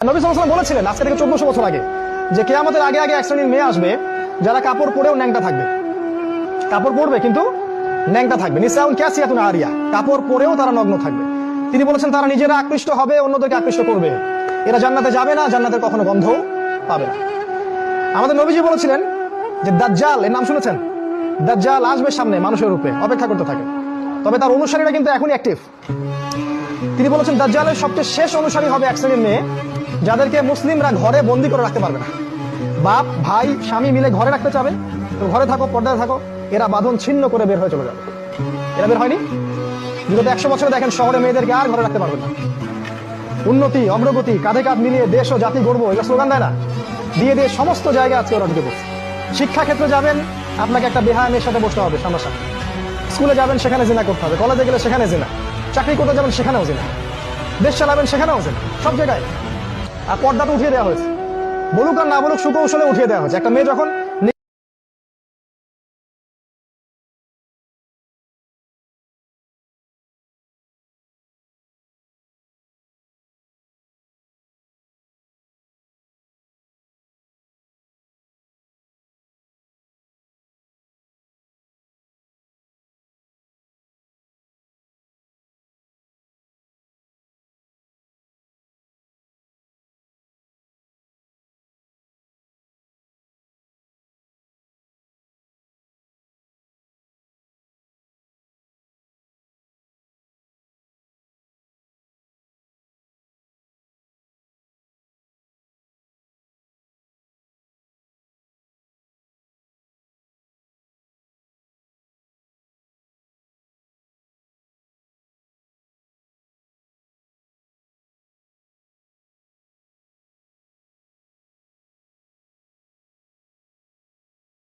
নবী সাল্লাল্লাহু আলাইহি ওয়াসাল্লাম বলেছিলেন আজকে থেকে 1400 বছর আগে যে কিয়ামতের আগে আগে এক শ্রেণীর মেয়ে আসবে যারা কাপড় পরেও ন্যাংটা থাকবে। কাপড় পরবে কিন্তু ন্যাংটা থাকবে। নিসাউন কাসিয়াতুন আরিয়া, কাপড় পরেও তারা নগ্ন থাকবে। তিনি বলেছেন তারা নিজেরা আকৃষ্ট হবে, অন্যদেরকে আকৃষ্ট করবে। এরা জান্নাতে যাবে না, জান্নাতের কখনো গন্ধ পাবে না। আমাদের নবীজি বলেছিলেন যে দাজ্জাল, এর নাম শুনেছেন? দাজ্জাল আসবে সামনে মানুষের রূপে, অপেক্ষা করতে থাকে। তবে তার অনুসারীরা কিন্তু এখনই অ্যাক্টিভ। তিনি বলেছেন দাজ্জালের সবচেয়ে শেষ অনুসারী হবে এক শ্রেণীর মেয়ে যাদেরকে মুসলিমরা ঘরে বন্দি করে রাখতে পারবে না। বাপ ভাই স্বামী মিলে ঘরে রাখতে চাবে, তো ঘরে থাকো, পর্দায় থাকো, এরা বাঁধন ছিন্ন করে বের হয়ে চলে যাবে। এরা বের হয়নি। বিগত 100 বছরে দেখেন শহরে মেয়েদেরকে আর ঘরে রাখতে পারবেন না। উন্নতি অগ্রগতি কাঁধে কাঁধ মিলিয়ে দেশ ও জাতি গড়বো, এটা স্লোগান দেয় না? দিয়ে দিয়ে সমস্ত জায়গায় আজকে ওরা ঢুকে পড়ছে। শিক্ষা ক্ষেত্রে যাবেন, আপনাকে একটা বেহায়া মেয়ের সাথে বসতে হবে সামনাসামনি। স্কুলে যাবেন, সেখানে জিনা করতে হবে। কলেজে গেলে সেখানে জিনা। চাকরি করতে যাবেন, সেখানেও জিনা। দেশ চালাবেন, সেখানেও জিনা। সব জায়গায়। আর পর্দা তো উঠিয়ে দেওয়া হয়েছে, বলুক আর না বলুক সুকৌশলে উঠিয়ে দেওয়া হয়েছে। একটা মেয়ে যখন